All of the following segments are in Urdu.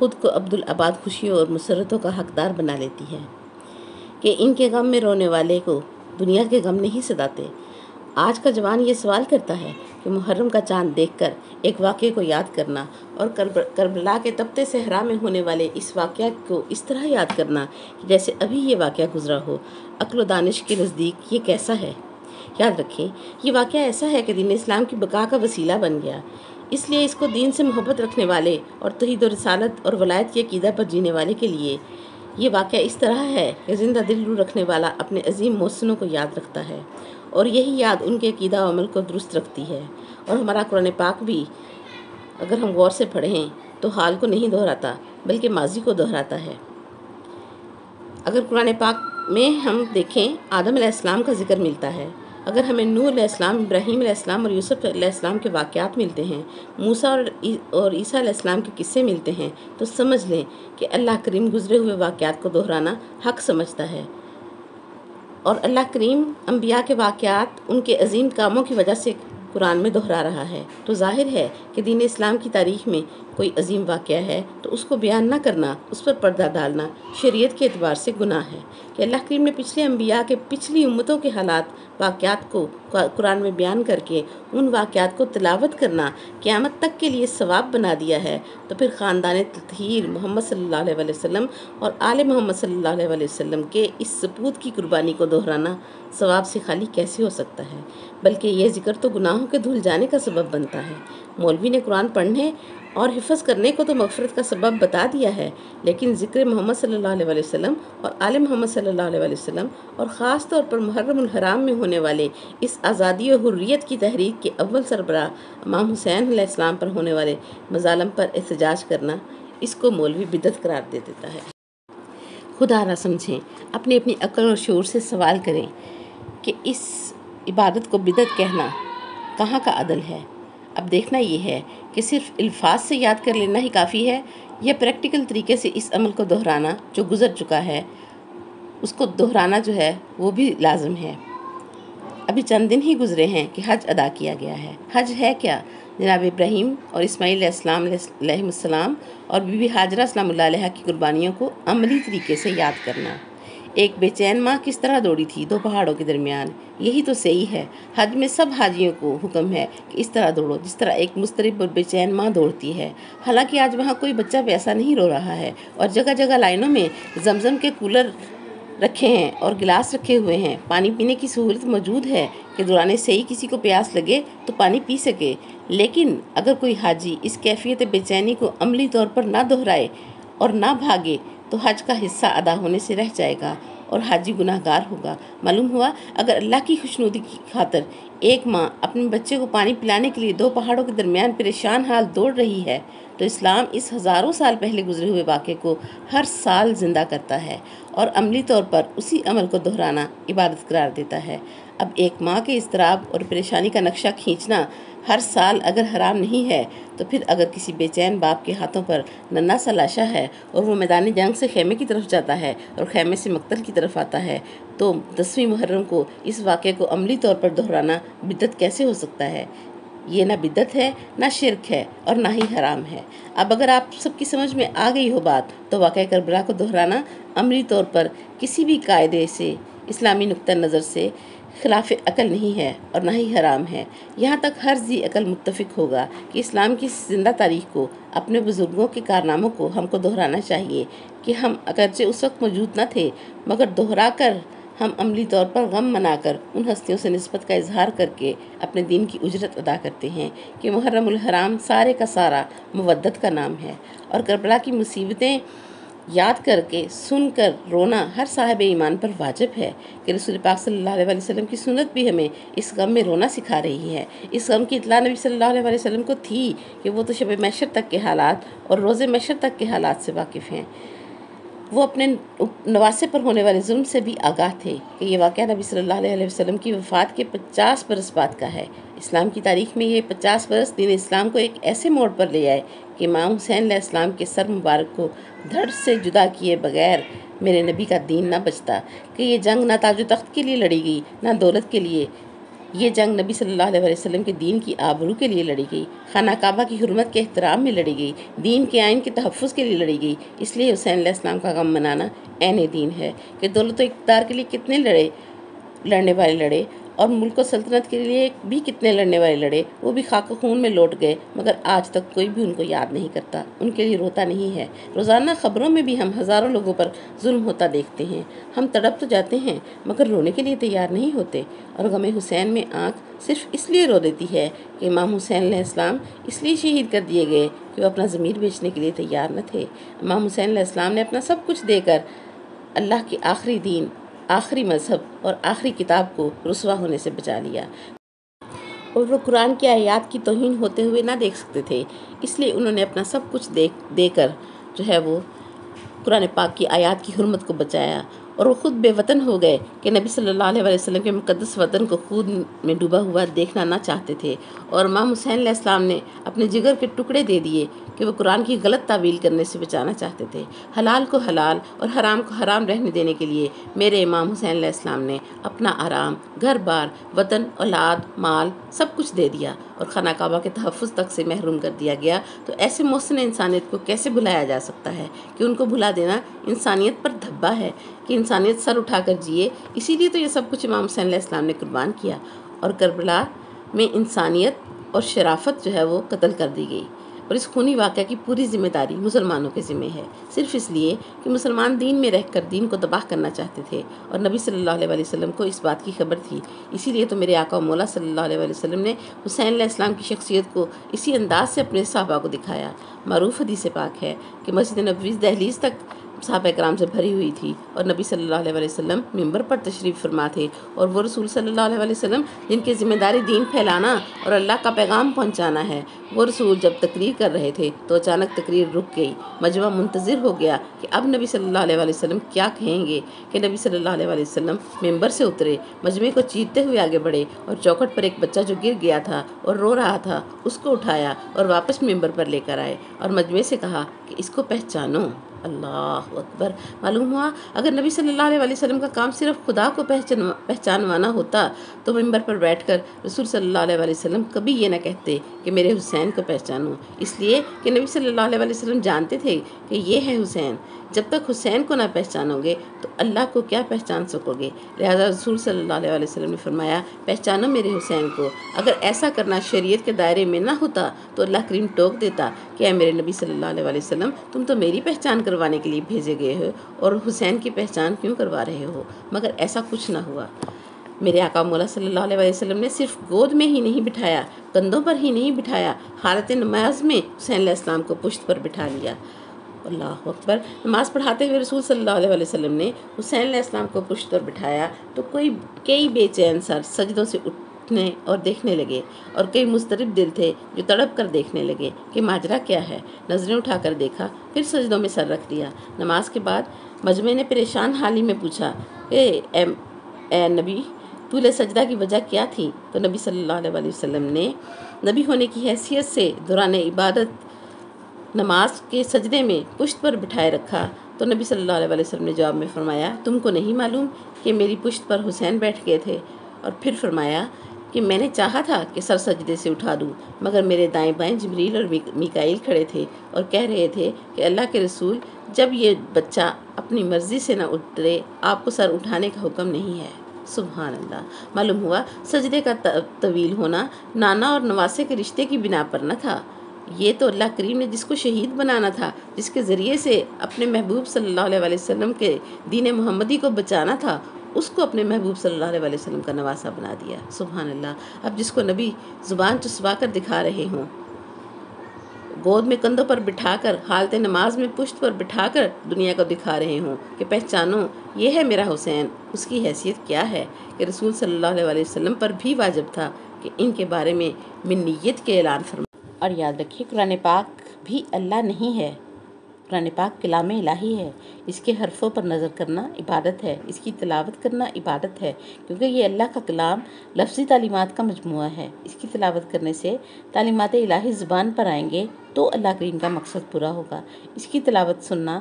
خود کو عبدالآباد خوشیوں اور مسرتوں کا حقدار بنا لیتی ہے کہ ان کے غم میں رونے والے کو دنیا کے غم نہیں ستاتے۔ آج کا جوان یہ سوال کرتا ہے کہ محرم کا چاند دیکھ کر ایک واقعے کو یاد کرنا اور کربلا کے تپتے صحرا میں ہونے والے اس واقعہ کو اس طرح یاد کرنا کہ جیسے ابھی یہ واقعہ گزرا ہو، عقل و دانش کے نزدیک یہ کیسا ہے؟ یاد رکھیں، یہ واقعہ ایسا ہے کہ دین اسلام کی بقا کا وسیلہ بن گیا، اس لیے اس کو دین سے محبت رکھنے والے اور توحید و رسالت اور ولایت کی عقیدہ پر جینے والے کے لیے یہ واقعہ اس طرح ہے کہ زندہ دل رو رکھنے والا اپنے عظیم محسنوں کو یاد رکھتا ہے، اور یہی یاد ان کے عقیدہ و عمل کو درست رکھتی ہے۔ اور ہمارا قرآن پاک بھی اگر ہم غور سے پڑھیں تو حال کو نہیں دہراتا بلکہ ماضی کو دہراتا ہے۔ اگر قرآن پاک میں ہم دیکھیں، آدم علیہ السلام کا ذکر ملتا ہے، اگر ہمیں نوح علیہ السلام، ابراہیم علیہ السلام اور یوسف علیہ السلام کے واقعات ملتے ہیں، موسیٰ اور عیسیٰ علیہ السلام کے قصے ملتے ہیں، تو سمجھ لیں کہ اللہ کریم گزرے ہوئے واقعات کو دہرانا حق سمجھتا ہے، اور اللہ کریم انبیاء کے واقعات ان کے عظیم کاموں کی وجہ سے قرآن میں دہرا رہا ہے۔ تو ظاہر ہے کہ دین اسلام کی تاریخ میں کوئی عظیم واقعہ ہے تو اس کو بیان نہ کرنا، اس پر پردہ ڈالنا شریعت کے اعتبار سے گناہ ہے کہ اللہ کریم نے پچھلے انبیاء کے پچھلی امتوں کے حالات واقعات کو قرآن میں بیان کر کے ان واقعات کو تلاوت کرنا قیامت تک کے لیے ثواب بنا دیا ہے، تو پھر خاندان تطہیر محمد صلی اللہ علیہ وسلم اور آل محمد صلی اللہ علیہ وسلم کے اس سپوت کی قربانی کو دہرانا ثواب سے خالی کیسے ہو سکتا ہے؟ بلکہ یہ ذکر تو گناہوں کے دھل جانے کا سبب بنتا ہے۔ مولوی نے قرآن پڑھنے اور حفظ کرنے کو تو مغفرت کا سبب بتا دیا ہے، لیکن ذکر محمد صلی اللہ علیہ وسلم اور آل محمد صلی اللہ علیہ وسلم اور خاص طور پر محرم الحرام میں ہونے والے اس آزادی و حریت کی تحریک کے اول سربراہ امام حسین علیہ السلام پر ہونے والے مظالم پر احتجاج کرنا، اس کو مولوی بدعت قرار دے دیتا ہے۔ خدا را سمجھیں، اپنی عقل اور شعور سے سوال کریں کہ اس عبادت کو بدعت کہنا کہاں کا عدل ہے؟ اب دیکھنا یہ ہے کہ صرف الفاظ سے یاد کر لینا ہی کافی ہے یا پریکٹیکل طریقے سے اس عمل کو دہرانا جو گزر چکا ہے اس کو دہرانا جو ہے وہ بھی لازم ہے۔ ابھی چند دن ہی گزرے ہیں کہ حج ادا کیا گیا ہے۔ حج ہے کیا؟ جناب ابراہیم اور اسماعیل علیہ السلام علیہ السلام اور بی بی ہاجرہ سلام اللہ علیہ کی قربانیوں کو عملی طریقے سے یاد کرنا۔ ایک بے چین ماں کس طرح دوڑی تھی دو پہاڑوں کے درمیان، یہی تو صحیح ہے۔ حج میں سب حاجیوں کو حکم ہے کہ اس طرح دوڑو جس طرح ایک مضطرب اور بے چین ماں دوڑتی ہے۔ حالانکہ آج وہاں کوئی بچہ ویسا نہیں رو رہا ہے، اور جگہ جگہ لائنوں میں زمزم کے کولر رکھے ہیں اور گلاس رکھے ہوئے ہیں، پانی پینے کی سہولت موجود ہے کہ دوران صحیح کسی کو پیاس لگے تو پانی پی سکے۔ لیکن اگر کوئی حاجی اس کیفیت بے چینی کو عملی طور پر نہ دہرائے اور نہ بھاگے تو حج کا حصہ ادا ہونے سے رہ جائے گا اور حاجی گناہ گار ہوگا۔ معلوم ہوا اگر اللہ کی خوشنودی کی خاطر ایک ماں اپنے بچے کو پانی پلانے کے لیے دو پہاڑوں کے درمیان پریشان حال دوڑ رہی ہے تو اسلام اس ہزاروں سال پہلے گزرے ہوئے واقعے کو ہر سال زندہ کرتا ہے اور عملی طور پر اسی عمل کو دہرانا عبادت قرار دیتا ہے۔ اب ایک ماں کے اضطراب اور پریشانی کا نقشہ کھینچنا ہر سال اگر حرام نہیں ہے تو پھر اگر کسی بے چین باپ کے ہاتھوں پر ننھا سا لاشا ہے اور وہ میدان جنگ سے خیمے کی طرف جاتا ہے اور خیمے سے مقتل کی طرف آتا ہے تو 10ویں محرم کو اس واقعے کو عملی طور پر دہرانا بدعت کیسے ہو سکتا ہے؟ یہ نہ بدعت ہے، نہ شرک ہے اور نہ ہی حرام ہے۔ اب اگر آپ سب کی سمجھ میں آ گئی ہو بات تو واقعہ کربلا کو دہرانا عملی طور پر کسی بھی قاعدے سے اسلامی نقطہ نظر سے خلاف عقل نہیں ہے اور نہ ہی حرام ہے۔ یہاں تک ہر ذی عقل متفق ہوگا کہ اسلام کی زندہ تاریخ کو، اپنے بزرگوں کے کارناموں کو ہم کو دہرانا چاہیے کہ ہم اگرچہ اس وقت موجود نہ تھے مگر دہرا کر ہم عملی طور پر غم منا کر ان ہستیوں سے نسبت کا اظہار کر کے اپنے دین کی اجرت ادا کرتے ہیں کہ محرم الحرام سارے کا سارا مودت کا نام ہے، اور کربلا کی مصیبتیں یاد کر کے سن کر رونا ہر صاحب ایمان پر واجب ہے کہ رسول پاک صلی اللہ علیہ وسلم کی سنت بھی ہمیں اس غم میں رونا سکھا رہی ہے۔ اس غم کی اطلاع نبی صلی اللہ علیہ وسلم کو تھی کہ وہ تو شب محشر تک کے حالات اور روز محشر تک کے حالات سے واقف ہیں۔ وہ اپنے نواسے پر ہونے والے ظلم سے بھی آگاہ تھے کہ یہ واقعہ نبی صلی اللہ علیہ وسلم کی وفات کے 50 برس بعد کا ہے۔ اسلام کی تاریخ میں یہ 50 برس دین اسلام کو ایک ایسے موڑ پر لے آئے کہ امام حسین علیہ السلام کے سر مبارک کو دھڑ سے جدا کیے بغیر میرے نبی کا دین نہ بچتا، کہ یہ جنگ نہ تاج و تخت کے لیے لڑی گئی، نہ دولت کے لیے، یہ جنگ نبی صلی اللہ علیہ وسلم کے دین کی آبرو کے لیے لڑی گئی، خانہ کعبہ کی حرمت کے احترام میں لڑی گئی، دین کے آئین کے تحفظ کے لیے لڑی گئی۔ اس لیے حسین علیہ السلام کا غم منانا عین دین ہے کہ دولت و اقتدار کے لیے کتنے لڑنے والے لڑے، اور ملک و سلطنت کے لیے بھی کتنے لڑنے والے لڑے، وہ بھی خاک و خون میں لوٹ گئے، مگر آج تک کوئی بھی ان کو یاد نہیں کرتا، ان کے لیے روتا نہیں ہے۔ روزانہ خبروں میں بھی ہم ہزاروں لوگوں پر ظلم ہوتا دیکھتے ہیں، ہم تڑپ تو جاتے ہیں مگر رونے کے لیے تیار نہیں ہوتے، اور غم حسین میں آنکھ صرف اس لیے رو دیتی ہے کہ امام حسین علیہ السلام اس لیے شہید کر دیے گئے کہ وہ اپنا ضمیر بیچنے کے لیے تیار نہ تھے۔ امام حسین علیہ السلام نے اپنا سب کچھ دے کر اللہ کی آخری دین، آخری مذہب اور آخری کتاب کو رسوا ہونے سے بچا لیا، اور وہ قرآن کی آیات کی توہین ہوتے ہوئے نہ دیکھ سکتے تھے، اس لیے انہوں نے اپنا سب کچھ دے کر وہ قرآن پاک کی آیات کی حرمت کو بچایا، اور وہ خود بے وطن ہو گئے کہ نبی صلی اللہ علیہ وسلم کے مقدس وطن کو خون میں ڈوبا ہوا دیکھنا نہ چاہتے تھے، اور امام حسین علیہ السلام نے اپنے جگر کے ٹکڑے دے دیے کہ وہ قرآن کی غلط تعویل کرنے سے بچانا چاہتے تھے۔ حلال کو حلال اور حرام کو حرام رہنے دینے کے لیے میرے امام حسین علیہ السلام نے اپنا آرام، گھر بار، وطن، اولاد، مال سب کچھ دے دیا، اور خانہ کعبہ کے تحفظ تک سے محروم کر دیا گیا، تو ایسے محسن انسانیت کو کیسے بھلایا جا سکتا ہے کہ ان کو بھلا دینا انسانیت پر دھبا ہے کہ انسانیت سر اٹھا کر جیے۔ اسی لیے تو یہ سب کچھ امام حسین علیہ السلام نے قربان کیا، اور کربلا میں انسانیت اور شرافت وہ قتل کر دی گئی، اور اس خونی واقعہ کی پوری ذمہ داری مسلمانوں کے ذمہ ہے، صرف اس لیے کہ مسلمان دین میں رہ کر دین کو تباہ کرنا چاہتے تھے، اور نبی صلی اللہ علیہ وسلم کو اس بات کی خبر تھی۔ اسی لیے تو میرے آقا و مولا صلی اللہ علیہ وسلم نے حسین علیہ السلام کی شخصیت کو اسی انداز سے اپنے صحابہ کو دکھایا۔ معروف حدیث پاک ہے کہ مسجد نبوی دہلیز تک صحابہ کرام سے بھری ہوئی تھی، اور نبی صلی اللہ علیہ وسلم منبر پر تشریف فرما تھے، اور وہ رسول صلی اللہ علیہ وسلم جن کی ذمہ داری دین پھیلانا اور اللہ کا پیغام پہنچانا ہے، وہ رسول جب تقریر کر رہے تھے تو اچانک تقریر رک گئی، مجمع منتظر ہو گیا کہ اب نبی صلی اللہ علیہ وسلم کیا کہیں گے، کہ نبی صلی اللہ علیہ وسلم منبر سے اترے، مجمع کو چیرتے ہوئے آگے بڑھے، اور چوکھٹ پر ایک بچہ جو گر گیا تھا اور رو رہا تھا اس کو اٹھایا اور واپس منبر پر لے کر آئے، اور مجمع سے کہا کہ اس کو پہچانو۔ اللہ اکبر! معلوم ہوا اگر نبی صلی اللہ علیہ وسلم کا کام صرف خدا کو پہچانوانا ہوتا تو منبر پر بیٹھ کر رسول صلی اللہ علیہ وسلم کبھی یہ نہ کہتے کہ میرے حسین کو پہچانو، اس لیے کہ نبی صلی اللہ علیہ وسلم جانتے تھے کہ یہ ہے حسین، جب تک حسین کو نہ پہچانو گے تو اللہ کو کیا پہچان سکو گے، لہذا رسول صلی اللہ علیہ وسلم نے فرمایا پہچانو میرے حسین کو۔ اگر ایسا کرنا شریعت کے دائرے میں نہ ہوتا تو اللہ کریم ٹوک دیتا کہ اے میرے نبی صلی اللہ علیہ وسلم، تم تو میری پہچان کروانے کے لیے بھیجے گئے ہو، اور حسین کی پہچان کیوں کروا رہے ہو، مگر ایسا کچھ نہ ہوا۔ میرے آقا مولا صلی اللہ علیہ وسلم نے صرف گود میں ہی نہیں بٹھایا، کندھوں پر ہی نہیں بٹھایا، حالت نماز میں حسین علیہ السلام کو پشت پر بٹھا لیا۔ اللہ اکبر! نماز پڑھاتے ہوئے رسول صلی اللہ علیہ وسلم نے حسین علیہ السلام کو پشت پر بٹھایا تو کئی بے چین سر سجدوں سے اٹھنے اور دیکھنے لگے، اور کئی مضطرب دل تھے جو تڑپ کر دیکھنے لگے کہ ماجرا کیا ہے۔ نظریں اٹھا کر دیکھا، پھر سجدوں میں سر رکھ دیا۔ نماز کے بعد مجمع نے پریشان حالی میں پوچھا، اے نبی، طول سجدہ کی وجہ کیا تھی؟ تو نبی صلی اللہ علیہ وسلم نے نبی ہونے کی حیثیت سے دوران عبادت نماز کے سجدے میں پشت پر بٹھائے رکھا، تو نبی صلی اللہ علیہ وسلم نے جواب میں فرمایا تم کو نہیں معلوم کہ میری پشت پر حسین بیٹھ گئے تھے؟ اور پھر فرمایا کہ میں نے چاہا تھا کہ سر سجدے سے اٹھا دوں، مگر میرے دائیں بائیں جبریل اور میکائیل کھڑے تھے اور کہہ رہے تھے کہ اللہ کے رسول، جب یہ بچہ اپنی مرضی سے نہ اترے آپ کو سر اٹھانے کا حکم نہیں ہے۔ سبحان اللہ! معلوم ہوا سجدے کا طویل ہونا نانا اور نواسے کے رشتے کی بنا پر نہ تھا، یہ تو اللہ کریم نے جس کو شہید بنانا تھا، جس کے ذریعے سے اپنے محبوب صلی اللہ علیہ وسلم کے دین محمدی کو بچانا تھا، اس کو اپنے محبوب صلی اللہ علیہ وسلم کا نواسہ بنا دیا۔ سبحان اللہ! اب جس کو نبی زبان چسبا کر دکھا رہے ہوں، گود میں کندھوں پر بٹھا کر، حالت نماز میں پشت پر بٹھا کر دنیا کو دکھا رہے ہوں کہ پہچانو یہ ہے میرا حسین، اس کی حیثیت کیا ہے کہ رسول صلی اللہ علیہ وسلم پر بھی واجب تھا کہ ان کے بارے میں منیت کے اعلان فرمائے۔ اور یاد رکھیے قرآن پاک بھی اللہ نہیں ہے، قرآن پاک کلام الہی ہے، اس کے حرفوں پر نظر کرنا عبادت ہے، اس کی تلاوت کرنا عبادت ہے، کیونکہ یہ اللہ کا کلام لفظی تعلیمات کا مجموعہ ہے۔ اس کی تلاوت کرنے سے تعلیمات الہی زبان پر آئیں گے تو اللہ کریم کا مقصد پورا ہوگا۔ اس کی تلاوت سننا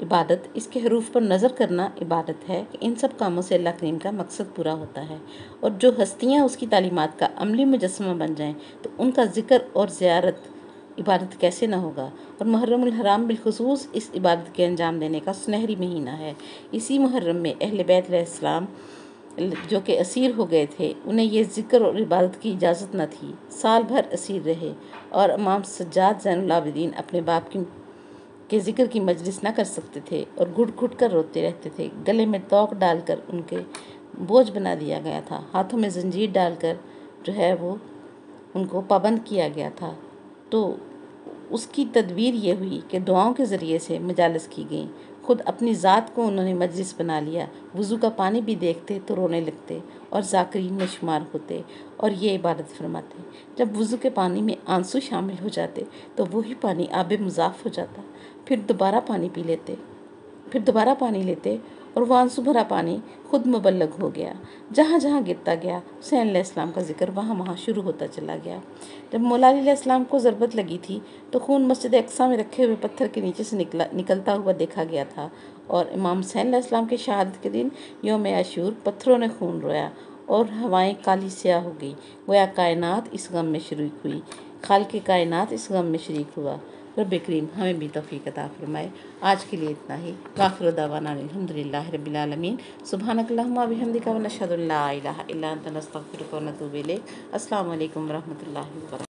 عبادت، اس کے حروف پر نظر کرنا عبادت ہے کہ ان سب کاموں سے اللہ کریم کا مقصد پورا ہوتا ہے، اور جو ہستیاں اس کی تعلیمات کا عملی مجسمہ بن جائیں تو ان کا ذکر اور زیارت عبادت کیسے نہ ہوگا۔ اور محرم الحرام بالخصوص اس عبادت کے انجام دینے کا سنہری مہینہ ہے۔ اسی محرم میں اہل بیت علیہ السلام جو کہ اسیر ہو گئے تھے، انہیں یہ ذکر اور عبادت کی اجازت نہ تھی، سال بھر اسیر رہے، اور امام سجاد زین العابدین اپنے باپ کے ذکر کی مجلس نہ کر سکتے تھے اور گھٹ گھٹ کر روتے رہتے تھے۔ گلے میں توق ڈال کر ان کے بوجھ بنا دیا گیا تھا، ہاتھوں میں زنجیر ڈال کر جو ہے وہ ان کو پابند کیا گیا تھا۔ تو اس کی تدبیر یہ ہوئی کہ دعاؤں کے ذریعے سے مجالس کی گئیں۔ خود اپنی ذات کو انہوں نے مجلس بنا لیا، وضو کا پانی بھی دیکھتے تو رونے لگتے اور ذاکرین میں شمار ہوتے اور یہ عبادت فرماتے۔ جب وضو کے پانی میں آنسو شامل ہو جاتے تو وہی پانی آب مضاف ہو جاتا، پھر دوبارہ پانی لیتے اور وہ آنسو بھرا پانی خود مبلغ ہو گیا۔ جہاں جہاں گرتا گیا حسین علیہ السلام کا ذکر وہاں وہاں شروع ہوتا چلا گیا۔ جب مولا علی علیہ السلام کو ضربت لگی تھی تو خون مسجد اقصیٰ میں رکھے ہوئے پتھر کے نیچے سے نکلتا ہوا دیکھا گیا تھا، اور امام حسین علیہ السلام کے شہادت کے دن یوم عاشور پتھروں نے خون رویا اور ہوائیں کالی سیاہ ہو گئی، گویا کائنات اس غم میں شریک ہوئی، خالق کائنات اس غم میں شریک ہوا۔ رب کریم ہمیں بھی توفیق عطا فرمائے۔ آج کے لیے اتنا ہی۔ وآخر دعوانا الحمدللہ رب العالمین۔ سبحانک اللہم و بحمدک ونشہد ان لا الہ الا انت نستغفرک ونتوب الیک۔ السلام علیکم ورحمۃ اللہ وبرکاتہ۔